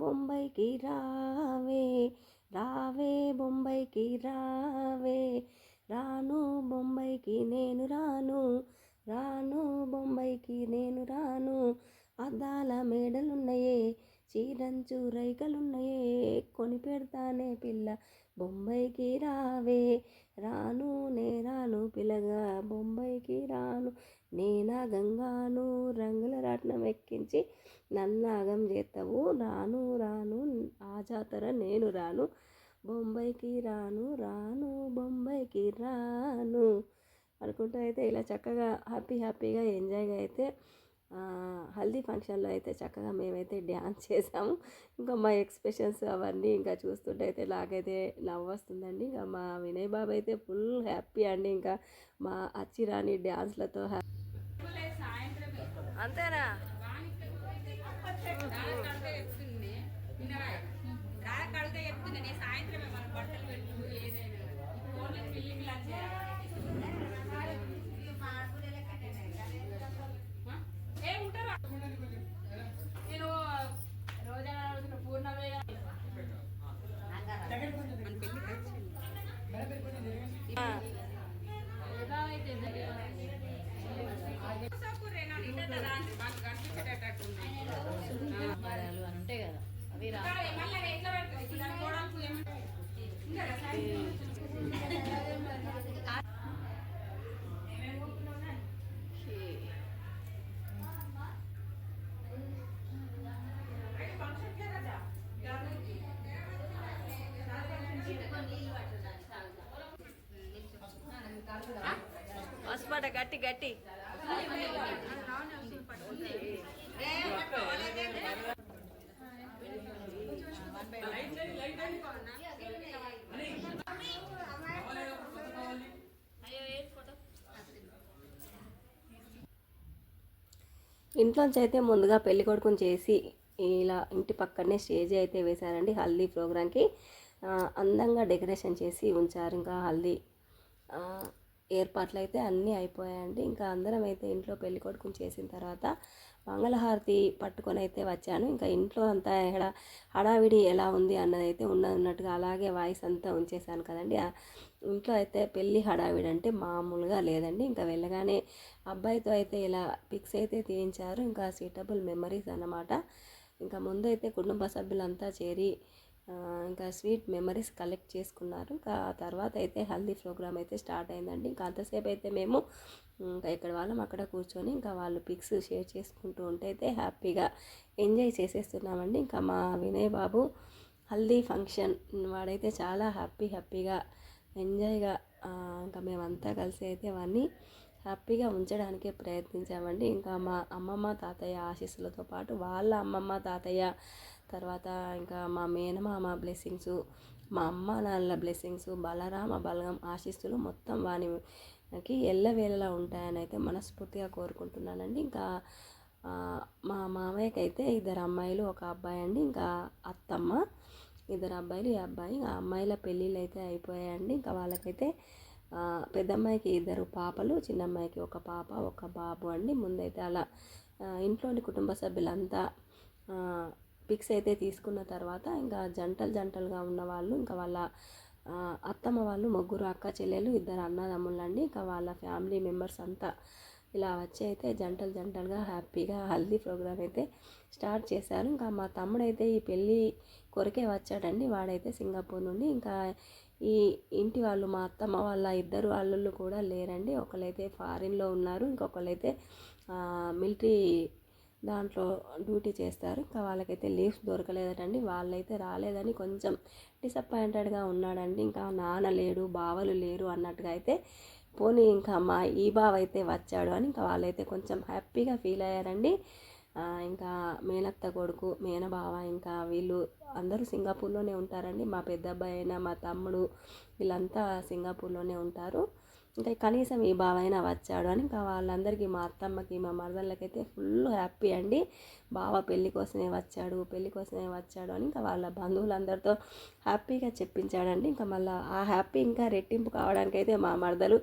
బొంబాయికి రావే రావే బొంబాయికి రావే రాను బొంబాయికి నేను రాను రాను బొంబాయికి నేను రాను అద్దాల మేడలున్నాయే చీరంచు రైకలున్నాయే కొని పెడతానే పిల్ల బొంబాయికి రావే రాను రాను పిల్లగా బొంబాయికి రాను నేనా గంగాను రంగుల రాట్నం ఎక్కించి నన్నాగం చేస్తావు రాను రాను ఆ జాతర నేను రాను బొంబాయికి రాను రాను బొంబాయికి రాను అనుకుంటూ అయితే ఇలా చక్కగా హ్యాపీగా ఎంజాయ్గా అయితే హల్దీ ఫంక్షన్లో అయితే చక్కగా మేమైతే డ్యాన్స్ చేసాము. ఇంకా మా ఎక్స్ప్రెషన్స్ అవన్నీ ఇంకా చూస్తుంటే అయితే నాకైతే నవ్వు వస్తుందండి. ఇంకా మా వినయ్ బాబు అయితే ఫుల్ హ్యాపీ అండి. ఇంకా మా అచ్చిరాని డ్యాన్స్లతో అంతేనా నేను రోజా పూర్ణమే ఉంటాయి కదా అవి పసుపాట గట్టి గట్టి ఇంట్లోంచి అయితే ముందుగా పెళ్లి కొడుకుని చేసి ఇలా ఇంటి పక్కనే స్టేజ్ అయితే వేశారండి. హల్దీ ప్రోగ్రాంకి అందంగా డెకరేషన్ చేసి ఉంచారు. ఇంకా హల్దీ ఏర్పాట్లు అయితే అన్నీ అయిపోయాయండి. ఇంకా అందరం అయితే ఇంట్లో పెళ్లి కొడుకుని చేసిన తర్వాత మంగళహారతి పట్టుకొని అయితే వచ్చాను. ఇంకా ఇంట్లో అంతా హడావిడి ఎలా ఉంది అన్నది అయితే ఉన్నట్టుగా అలాగే వాయిస్ అంతా ఉంచేసాను కదండి. ఇంట్లో అయితే పెళ్ళి హడావిడి అంటే మామూలుగా లేదండి. ఇంకా వెళ్ళగానే అబ్బాయితో అయితే ఇలా పిక్స్ అయితే తీయించారు. ఇంకా సూటబుల్ మెమరీస్ అన్నమాట. ఇంకా ముందు అయితే కుటుంబ సభ్యులంతా చేరి ఇంకా స్వీట్ మెమరీస్ కలెక్ట్ చేసుకున్నారు. ఇంకా ఆ తర్వాత అయితే హల్దీ ప్రోగ్రామ్ అయితే స్టార్ట్ అయిందండి. ఇంకా అంతసేపు అయితే మేము ఇంకా ఇక్కడ వాళ్ళం అక్కడ కూర్చొని ఇంకా వాళ్ళు పిక్స్ షేర్ చేసుకుంటూ ఉంటే అయితే హ్యాపీగా ఎంజాయ్ చేసేస్తున్నామండి. ఇంకా మా వినయ్ బాబు హల్దీ ఫంక్షన్ వాడైతే చాలా హ్యాపీగా ఎంజాయ్గా ఇంకా మేమంతా కలిసి అయితే అవన్నీ హ్యాపీగా ఉంచడానికే ప్రయత్నించామండి. ఇంకా మా అమ్మమ్మ తాతయ్య ఆశీస్సులతో పాటు వాళ్ళ అమ్మమ్మ తాతయ్య తర్వాత ఇంకా మా మేనమామ బ్లెస్సింగ్స్, మా అమ్మ నాన్నల బ్లెస్సింగ్స్, బలరామ బలగం ఆశీస్సులు మొత్తం వానికి ఎల్లవేళలా ఉంటాయని అయితే మనస్ఫూర్తిగా కోరుకుంటున్నానండి. ఇంకా మా మామయ్యకి అయితే 2 అమ్మాయిలు 1 అబ్బాయి అండి. ఇంకా అత్తమ్మ 2 అబ్బాయిలు ఈ అబ్బాయి. ఆ అమ్మాయిల పెళ్ళిళ్ళు అయితే అయిపోయాయండి. ఇంకా వాళ్ళకైతే పెద్దమ్మాయికి 2 పాపలు, చిన్నమ్మాయికి 1 పాప 1 బాబు అండి. ముందైతే అలా ఇంట్లోని కుటుంబ సభ్యులంతా పిక్స్ అయితే తీసుకున్న తర్వాత ఇంకా జంటలుగా ఉన్న వాళ్ళు ఇంకా వాళ్ళ అత్తమ్మ వాళ్ళు 3 అక్క చెల్లెలు 2 అన్నదమ్ములండి. ఇంకా వాళ్ళ ఫ్యామిలీ మెంబర్స్ అంతా ఇలా వచ్చి అయితే జంటలుగా హ్యాపీగా హల్దీ ప్రోగ్రామ్ అయితే స్టార్ట్ చేశారు. ఇంకా మా తమ్ముడైతే ఈ పెళ్ళి కొరకే వచ్చాడండి. వాడైతే సింగపూర్ నుండి. ఇంకా ఈ ఇంటి వాళ్ళు మా అత్తమ్మ వాళ్ళ 2 అల్లుళ్ళు కూడా లేరండి. ఒకళ్ళైతే ఫారిన్లో ఉన్నారు, ఇంకొకళ్ళైతే మిలిటరీ దాంట్లో డ్యూటీ చేస్తారు. ఇంకా వాళ్ళకైతే లీవ్స్ దొరకలేదటండి. వాళ్ళైతే రాలేదని కొంచెం డిసప్పాయింటెడ్గా ఉన్నాడండి. ఇంకా నాన్న లేడు, బావలు లేరు అన్నట్టుగా అయితే పోనీ ఇంకా మా ఈ బావ అయితే వచ్చాడు అని ఇంకా వాళ్ళైతే కొంచెం హ్యాపీగా ఫీల్ అయ్యారండి. ఇంకా మేనత్త కొడుకు, మేనబావ ఇంకా వీళ్ళు అందరూ సింగపూర్లోనే ఉంటారండి. మా పెద్ద అబ్బాయి అయినా మా తమ్ముడు వీళ్ళంతా సింగపూర్లోనే ఉంటారు. ఇంకా కనీసం ఈ బావ అయినా వచ్చాడు అని ఇంకా వాళ్ళందరికీ మా అత్తమ్మకి మా మరదళ్ళకైతే ఫుల్ హ్యాపీ అండి. బావ పెళ్ళి కోసమే వచ్చాడు అని ఇంకా వాళ్ళ బంధువులందరితో హ్యాపీగా చెప్పించాడండి. ఇంకా మళ్ళీ ఆ హ్యాపీ ఇంకా రెట్టింపు కావడానికైతే మా మరదలు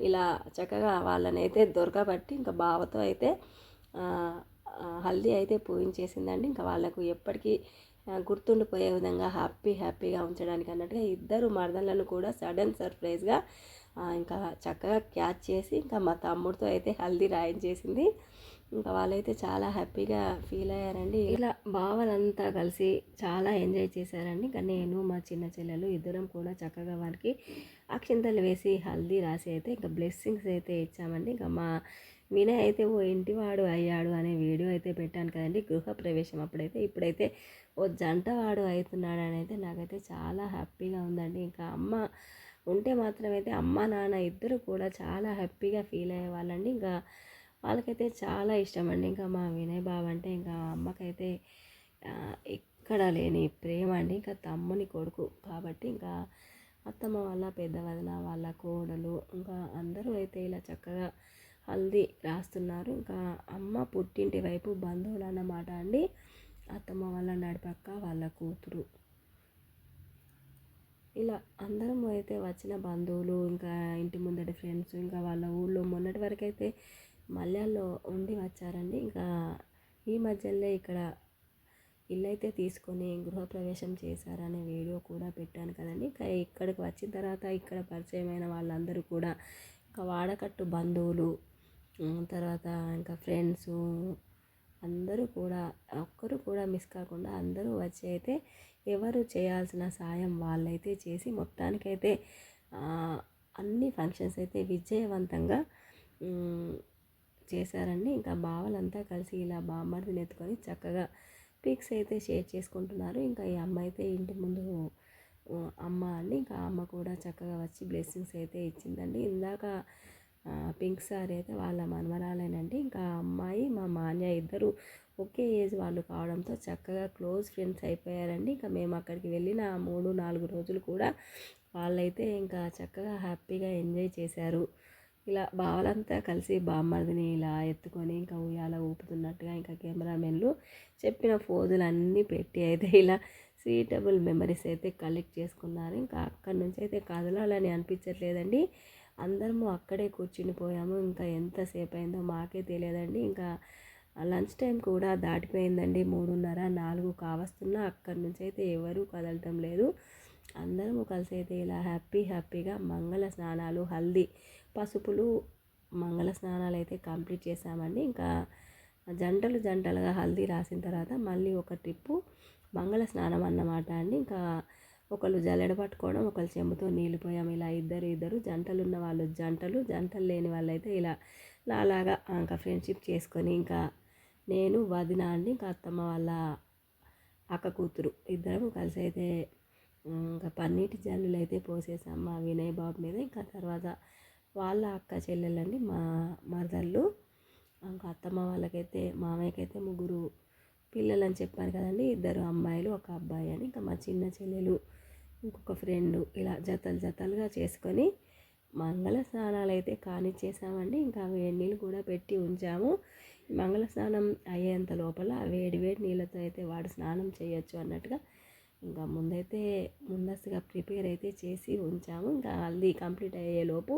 ఇలా చక్కగా వాళ్ళని అయితే దొరకబట్టి ఇంకా బావతో అయితే హల్దీ అయితే పూయించేసిందండి. ఇంకా వాళ్ళకు ఎప్పటికీ గుర్తుండిపోయే విధంగా హ్యాపీగా ఉంచడానికి అన్నట్టుగా ఇద్దరు మరదలను కూడా సడన్ సర్ప్రైజ్గా ఇంకా చక్కగా క్యాచ్ చేసి ఇంకా మా తమ్ముడితో అయితే హల్దీ రాయించేసింది. ఇంకా వాళ్ళైతే చాలా హ్యాపీగా ఫీల్ అయ్యారండి. ఇలా బావలంతా కలిసి చాలా ఎంజాయ్ చేశారండి. ఇంకా నేను మా చిన్న చెల్లెలు ఇద్దరం కూడా చక్కగా వారికి అక్షింతలు వేసి హల్దీ రాసి అయితే ఇంకా బ్లెస్సింగ్స్ అయితే ఇచ్చామండి. ఇంకా మా వినయ్ అయితే ఓ ఇంటివాడు అయ్యాడు అనే వీడియో అయితే పెట్టాను కదండి గృహప్రవేశం అప్పుడైతే. ఇప్పుడైతే ఓ జంటవాడు అవుతున్నాడని అయితే నాకైతే చాలా హ్యాపీగా ఉందండి. ఇంకా అమ్మ ఉంటే మాత్రమైతే అమ్మ నాన్న ఇద్దరు కూడా చాలా హ్యాపీగా ఫీల్ అయ్యేవాళ్ళండి. ఇంకా వాళ్ళకైతే చాలా ఇష్టం అండి. ఇంకా మా వినయ్ బాబు అంటే ఇంకా అమ్మకైతే ఎక్కడ లేని ప్రేమ అండి. ఇంకా తమ్ముని కొడుకు కాబట్టి ఇంకా అత్తమ్మ వాళ్ళ పెద్ద వదిన వాళ్ళ కోడలు ఇంకా అందరూ అయితే ఇలా చక్కగా హల్దీ రాస్తున్నారు. ఇంకా అమ్మ పుట్టింటి వైపు బంధువులు అన్నమాట అండి. అత్తమ్మ వాళ్ళ నడిపక్క వాళ్ళ కూతురు ఇలా అందరం అయితే వచ్చిన బంధువులు ఇంకా ఇంటి ముందటి ఫ్రెండ్స్ ఇంకా వాళ్ళ ఊళ్ళో మొన్నటి వరకు అయితే మల్యాల్లో ఉండి వచ్చారండి. ఇంకా ఈ మధ్యలో ఇక్కడ ఇల్లు అయితే తీసుకొని గృహప్రవేశం చేశారనే వీడియో కూడా పెట్టాను కదండి. ఇంకా ఇక్కడికి వచ్చిన తర్వాత ఇక్కడ పరిచయమైన వాళ్ళందరూ కూడా ఇంకా వాడకట్టు బంధువులు తర్వాత ఇంకా ఫ్రెండ్స్ అందరూ కూడా ఒక్కరు కూడా మిస్ కాకుండా అందరూ వచ్చి అయితే ఎవరు చేయాల్సిన సాయం వాళ్ళైతే చేసి మొత్తానికైతే అన్ని ఫంక్షన్స్ అయితే విజయవంతంగా చేశారండి. ఇంకా బావలంతా కలిసి ఇలా బామ్మర్దిని ఎత్తుకొని చక్కగా పిక్స్ అయితే షేర్ చేసుకుంటున్నారు. ఇంకా ఈ అమ్మ అయితే ఇంటి ముందు అమ్మ అండి. ఇంకా అమ్మ కూడా చక్కగా వచ్చి బ్లెస్సింగ్స్ అయితే ఇచ్చిందండి. ఇందాక పింక్ సారీ అయితే వాళ్ళ మనవరాలేనండి. ఇంకా అమ్మాయి మా మాన్య ఇద్దరు ఒకే ఏజ్ వాళ్ళు కావడంతో చక్కగా క్లోజ్ ఫ్రెండ్స్ అయిపోయారండి. ఇంకా మేము అక్కడికి వెళ్ళిన 3-4 రోజులు కూడా వాళ్ళైతే ఇంకా చక్కగా హ్యాపీగా ఎంజాయ్ చేశారు. ఇలా బావలంతా కలిసి బామ్మర్దిని ఇలా ఎత్తుకొని ఇంకా ఉయ్యాల ఊపుతున్నట్టుగా ఇంకా కెమెరామెన్లు చెప్పిన ఫోజులన్నీ పెట్టి అయితే ఇలా సీటబుల్ మెమరీస్ అయితే కలెక్ట్ చేసుకున్నారు. ఇంకా అక్కడి నుంచి అయితే కదలాలని అనిపించట్లేదండి. అందరము అక్కడే కూర్చుని పోయాము. ఇంకా ఎంతసేపు అయిందో మాకే తెలియదండి. ఇంకా లంచ్ టైం కూడా దాటిపోయిందండి. 3:30-4 కావస్తున్నా అక్కడి నుంచి అయితే ఎవరూ కదలటం లేదు. అందరము కలిసి అయితే ఇలా హ్యాపీగా మంగళ స్నానాలు హల్దీ పసుపులు మంగళ స్నానాలు అయితే కంప్లీట్ చేసామండి. ఇంకా జంటలుగా హల్దీ రాసిన తర్వాత మళ్ళీ ఒక ట్రిప్పు మంగళ స్నానం అన్నమాట అండి. ఇంకా ఒకళ్ళు జల్లెడ పట్టుకోవడం ఒకళ్ళు చెంబుతో నీళ్ళు పోయాం. ఇలా ఇద్దరు జంటలు ఉన్న వాళ్ళు జంటలు లేని వాళ్ళైతే ఇలా నాలాగా ఇంకా ఫ్రెండ్షిప్ చేసుకొని ఇంకా నేను వదిన అండి ఇంకా అత్తమ్మ వాళ్ళ అక్క కూతురు ఇద్దరం కలిసి అయితే ఇంకా పన్నీటి జల్లులు అయితే పోసేసాం మా వినయ్ బాబు మీద. ఇంకా తర్వాత వాళ్ళ అక్క చెల్లెలండి మా మరదళ్ళు ఇంకా అత్తమ్మ వాళ్ళకైతే మామయ్యకైతే 3 పిల్లలు అని చెప్పాను కదండి. 2 అమ్మాయిలు 1 అబ్బాయి అని. ఇంకా మా చిన్న చెల్లెలు ఇంకొక ఫ్రెండు ఇలా జతలుగా చేసుకొని మంగళ స్నానాలు అయితే కానిచ్చేసామండి. ఇంకా వేడి నీళ్ళు కూడా పెట్టి ఉంచాము. మంగళ స్నానం అయ్యేంత లోపల వేడి నీళ్ళతో అయితే వాడు స్నానం చేయొచ్చు అన్నట్టుగా ఇంకా ముందస్తుగా ప్రిపేర్ అయితే చేసి ఉంచాము. ఇంకా హల్దీ కంప్లీట్ అయ్యేలోపు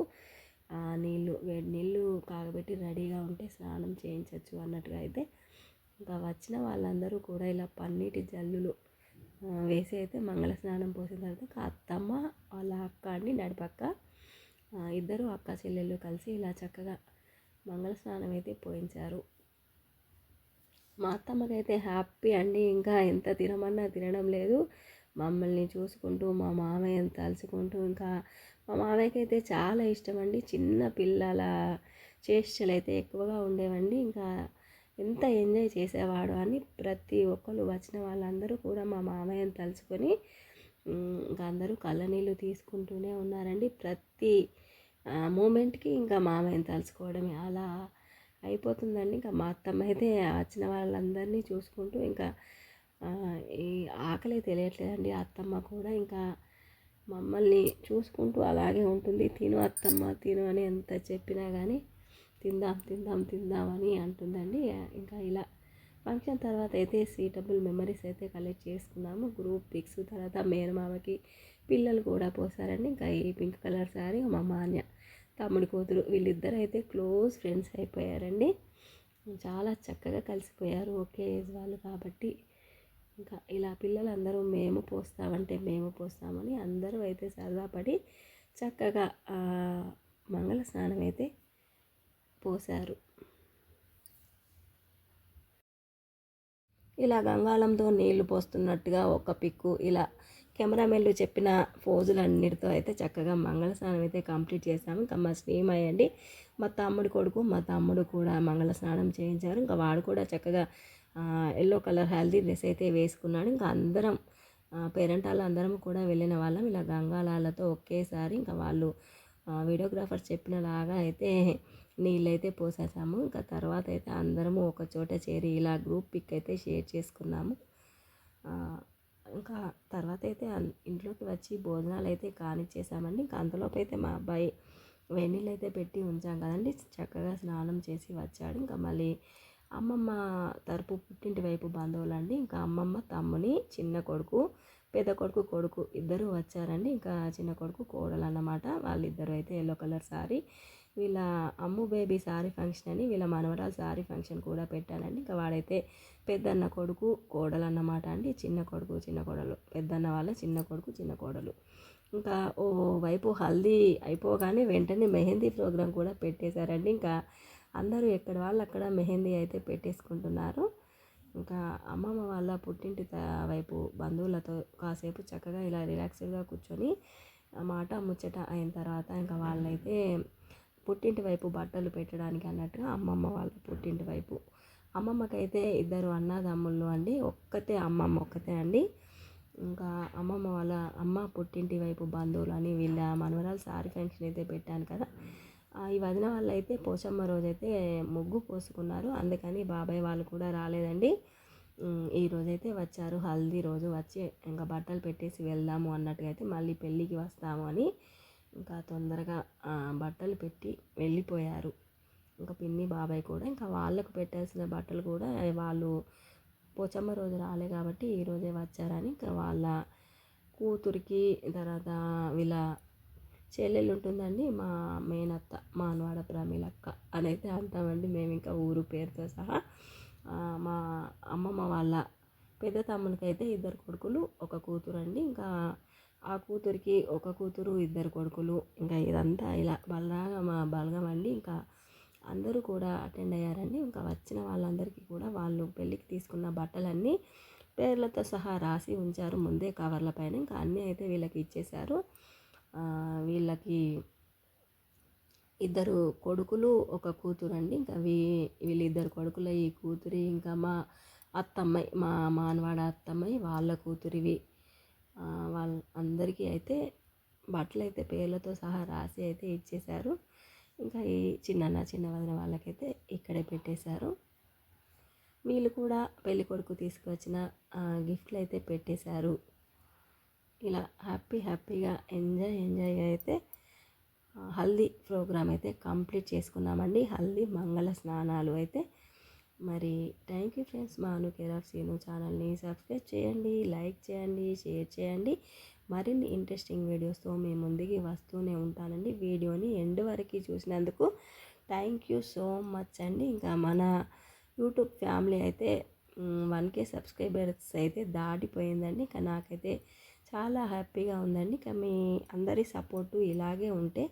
వేడి నీళ్ళు కాగబెట్టి రెడీగా ఉంటే స్నానం చేయించవచ్చు అన్నట్టుగా అయితే ఇంకా వచ్చిన వాళ్ళందరూ కూడా ఇలా పన్నీటి జల్లులు వేసి అయితే మంగళ స్నానం పోసిన తర్వాత అత్తమ్మ వాళ్ళ అక్క అండి నడిపక్క ఇద్దరు అక్క చెల్లెళ్ళు కలిసి ఇలా చక్కగా మంగళ స్నానం అయితే పోయించారు. మా అత్తమ్మకైతే హ్యాపీ అండి. ఇంకా ఎంత తినమన్నా తినడం లేదు. మమ్మల్ని చూసుకుంటూ మా మామయ్యని తలుచుకుంటూ ఇంకా మా మామయ్యకి అయితే చాలా ఇష్టం అండి. చిన్న పిల్లల చేష్టలు అయితే ఎక్కువగా ఉండేవండి. ఇంకా ఎంత ఎంజాయ్ చేసేవాడు అని ప్రతి ఒక్కరు వచ్చిన వాళ్ళందరూ కూడా మా మామయ్యని తలుచుకొని ఇంకా అందరూ కళ్ళనీళ్ళు తీసుకుంటూనే ఉన్నారండి. ప్రతి మూమెంట్కి ఇంకా మామయ్యని తలుచుకోవడమే అలా అయిపోతుందండి. ఇంకా మా అత్తమ్మ అయితే వచ్చిన వాళ్ళందరినీ చూసుకుంటూ ఇంకా ఈ ఆకలి తెలియట్లేదండి. అత్తమ్మ కూడా ఇంకా మమ్మల్ని చూసుకుంటూ అలాగే ఉంటుంది. తిను అత్తమ్మ తిను అని ఎంత చెప్పినా కానీ తిందాం అని అంటుందండి. ఇంకా ఇలా ఫంక్షన్ తర్వాత అయితే సీటబుల్ మెమరీస్ అయితే కలెక్ట్ చేసుకున్నాము. గ్రూప్ పిక్స్ తర్వాత మేనమామకి పిల్లలు కూడా పోసారండి. ఇంకా ఈ పింక్ కలర్ శారీ మా మాన్య తమ్ముడి కూతురు వీళ్ళిద్దరు అయితే క్లోజ్ ఫ్రెండ్స్ అయిపోయారండి. చాలా చక్కగా కలిసిపోయారు ఒకే ఏజ్ వాళ్ళు కాబట్టి. ఇంకా ఇలా పిల్లలందరూ మేము పోస్తామంటే మేము పోస్తామని అందరూ అయితే సరదా పడి చక్కగా మంగళ స్నానం అయితే పోశారు. ఇలా గంగాళంతో నీళ్లు పోస్తున్నట్టుగా ఒక పిక్కు ఇలా కెమెరామెన్లు చెప్పిన పోజులన్నిటితో అయితే చక్కగా మంగళ స్నానం అయితే కంప్లీట్ చేశాము. ఇంకా మా శ్రీమయ్య అండి మా తమ్ముడి కొడుకు, మా తమ్ముడు కూడా మంగళ స్నానం చేయించారు. ఇంకా వాడు కూడా చక్కగా ఎల్లో కలర్ హెల్దీ డ్రెస్ అయితే వేసుకున్నాడు. ఇంకా అందరం పేరెంటాలు అందరం కూడా వెళ్ళిన వాళ్ళం ఇలా గంగాళాలతో ఒకేసారి ఇంకా వాళ్ళు వీడియోగ్రాఫర్ చెప్పినలాగా అయితే నీళ్ళైతే పోసేసాము. ఇంకా తర్వాత అయితే అందరము ఒక చోట చేరి ఇలా గ్రూప్ పిక్ అయితే షేర్ చేసుకున్నాము. ఇంకా తర్వాత అయితే ఇంట్లోకి వచ్చి భోజనాలు అయితే కానిచ్చేసామండి. ఇంకా అంతలోపు అయితే మా అబ్బాయి వేడినీళ్ళు అయితే పెట్టి ఉంచాం కదండి, చక్కగా స్నానం చేసి వచ్చాడు. ఇంకా మళ్ళీ అమ్మమ్మ తరపు పుట్టింటి వైపు బంధువులండి, ఇంకా అమ్మమ్మ తమ్ముని చిన్న కొడుకు పెద్ద కొడుకు కొడుకు ఇద్దరు వచ్చారండి. ఇంకా చిన్న కొడుకు కోడలు అన్నమాట. వాళ్ళిద్దరూ అయితే ఎల్లో కలర్ సారీ, వీళ్ళ అమ్ము బేబీ సారీ ఫంక్షన్ అని వీళ్ళ మనవరాలు సారీ ఫంక్షన్ కూడా పెట్టానండి. ఇంకా వాడైతే పెద్దన్న కొడుకు కోడలు అన్నమాట అండి. చిన్న కొడుకు చిన్న కోడలు, పెద్దన్న వాళ్ళ చిన్న కొడుకు చిన్న కోడలు. ఇంకా ఓ వైపు హల్దీ అయిపోగానే వెంటనే మెహందీ ప్రోగ్రాం కూడా పెట్టేశారండి. ఇంకా అందరూ ఎక్కడ వాళ్ళు అక్కడ మెహందీ అయితే పెట్టేసుకుంటున్నారు. ఇంకా అమ్మమ్మ వాళ్ళ పుట్టింటి వైపు బంధువులతో కాసేపు చక్కగా ఇలా రిలాక్స్డ్గా కూర్చొని మాట ముచ్చట అయిన తర్వాత ఇంకా వాళ్ళైతే పుట్టింటి వైపు బట్టలు పెట్టడానికి అన్నట్టుగా అమ్మమ్మ వాళ్ళ పుట్టింటి వైపు, అమ్మమ్మకైతే ఇద్దరు అన్నదమ్ముళ్ళు అండి, ఒక్కతే అమ్మమ్మ ఒక్కతే అండి. ఇంకా అమ్మమ్మ వాళ్ళ అమ్మ పుట్టింటి వైపు బంధువులు అని వీళ్ళ మనవరాలు సారీ ఫంక్షన్ అయితే పెట్టాను కదా, ఈ వదిన వాళ్ళు అయితే పోచమ్మ రోజైతే ముగ్గు పోసుకున్నారు, అందుకని బాబాయ్ వాళ్ళు కూడా రాలేదండి. ఈరోజైతే వచ్చారు, హల్దీ రోజు వచ్చి ఇంకా బట్టలు పెట్టేసి వెళ్దాము అన్నట్టుగా అయితే మళ్ళీ పెళ్ళికి వస్తాము అని ఇంకా తొందరగా బట్టలు పెట్టి వెళ్ళిపోయారు. ఇంకా పిన్ని బాబాయ్ కూడా ఇంకా వాళ్ళకు పెట్టాల్సిన బట్టలు కూడా వాళ్ళు పోచమ్మ రోజు రాలే కాబట్టి ఈరోజే వచ్చారని ఇంకా వాళ్ళ కూతురికి తర్వాత వీళ్ళ చెల్లెలు ఉంటుందండి, మా మేనత్త మానవాడ ప్రమీలక్క అని అయితే అంటామండి మేము ఇంకా ఊరు పేరుతో సహా. మా అమ్మమ్మ వాళ్ళ పెద్ద తమ్మునికి అయితే ఇద్దరు కొడుకులు ఒక కూతురు అండి. ఇంకా ఆ కూతురికి ఒక కూతురు ఇద్దరు కొడుకులు. ఇంకా ఇదంతా ఇలా బలరాగా మా బలగం అండి. ఇంకా అందరూ కూడా అటెండ్ అయ్యారండి. ఇంకా వచ్చిన వాళ్ళందరికీ కూడా వాళ్ళు పెళ్ళికి తీసుకున్న బట్టలన్నీ పేర్లతో సహా రాసి ఉంచారు ముందే కవర్ల పైన. ఇంకా అన్నీ అయితే వీళ్ళకి ఇచ్చేశారు. వీళ్ళకి ఇద్దరు కొడుకులు ఒక కూతురు అండి. ఇంకా వీళ్ళిద్దరు కొడుకుల ఈ కూతురి ఇంకా మా అత్తమ్మాయి మా మానవాడ అత్తమ్మాయి వాళ్ళ కూతురివి వాళ్ళ అందరికీ అయితే బట్టలు అయితే పేర్లతో సహా రాసి అయితే ఇచ్చేశారు. ఇంకా ఈ చిన్న వదిన వాళ్ళకైతే ఇక్కడే పెట్టేశారు. వీళ్ళు కూడా పెళ్ళి కొడుకు తీసుకువచ్చిన గిఫ్ట్లు అయితే పెట్టేశారు. ఇలా హ్యాపీగా ఎంజాయ్గా అయితే హల్దీ ప్రోగ్రామ్ అయితే కంప్లీట్ చేసుకున్నామండి. హల్దీ మంగళ స్నానాలు అయితే. మరి థ్యాంక్ యూ ఫ్రెండ్స్. మా అను కేర్ ఆఫ్ సీను ఛానల్ని సబ్స్క్రైబ్ చేయండి, లైక్ చేయండి, షేర్ చేయండి. మరిన్ని ఇంట్రెస్టింగ్ వీడియోస్తో మీ ముందుకి వస్తూనే ఉంటానండి. వీడియోని ఎండ్ వరకు చూసినందుకు థ్యాంక్ యూ సో మచ్ అండి. ఇంకా మన యూట్యూబ్ ఫ్యామిలీ అయితే 1K సబ్స్క్రైబర్స్ అయితే దాటిపోయిందండి. ఇంకా నాకైతే చాలా హ్యాపీగా ఉందండి. ఇంకా మీ అందరి సపోర్టు ఇలాగే ఉంటే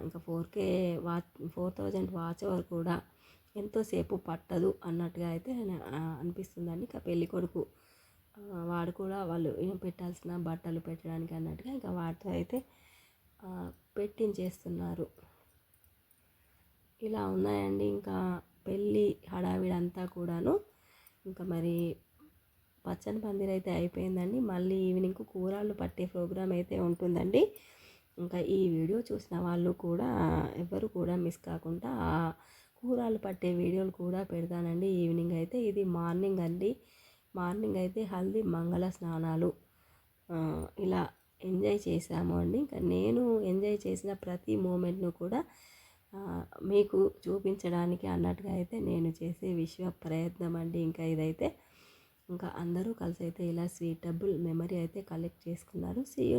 ఇంకా 4,000 వాచ్ అవర్ కూడా ఎంతోసేపు పట్టదు అన్నట్టుగా అయితే అనిపిస్తుందండి. ఇంకా పెళ్ళి కొడుకు వాడు కూడా వాళ్ళు పెట్టాల్సిన బట్టలు పెట్టడానికి అన్నట్టుగా ఇంకా వాటితో అయితే పెట్టించేస్తున్నారు. ఇలా ఉన్నాయండి ఇంకా పెళ్ళి హడావిడంతా కూడాను. ఇంకా మరి పచ్చని పందిరి అయితే అయిపోయిందండి. మళ్ళీ ఈవినింగ్ కూరలు పట్టే ప్రోగ్రామ్ అయితే ఉంటుందండి. ఇంకా ఈ వీడియో చూసిన వాళ్ళు కూడా ఎవరు కూడా మిస్ కాకుండా ఆ కూరలు పట్టే వీడియోలు కూడా పెడతానండి ఈవినింగ్ అయితే. ఇది మార్నింగ్ అండి. మార్నింగ్ అయితే హల్దీ మంగళ స్నానాలు ఇలా ఎంజాయ్ చేసాము అండి. ఇంకా నేను ఎంజాయ్ చేసిన ప్రతి మూమెంట్ను కూడా మీకు చూపించడానికి అన్నట్టుగా అయితే నేను చేసే విశ్వ ప్రయత్నం అండి. ఇంకా ఇదైతే ఇంకా అందరూ కలిసి అయితే ఇలా స్వీటబుల్ మెమరీ అయితే కలెక్ట్ చేసుకున్నారు. See you.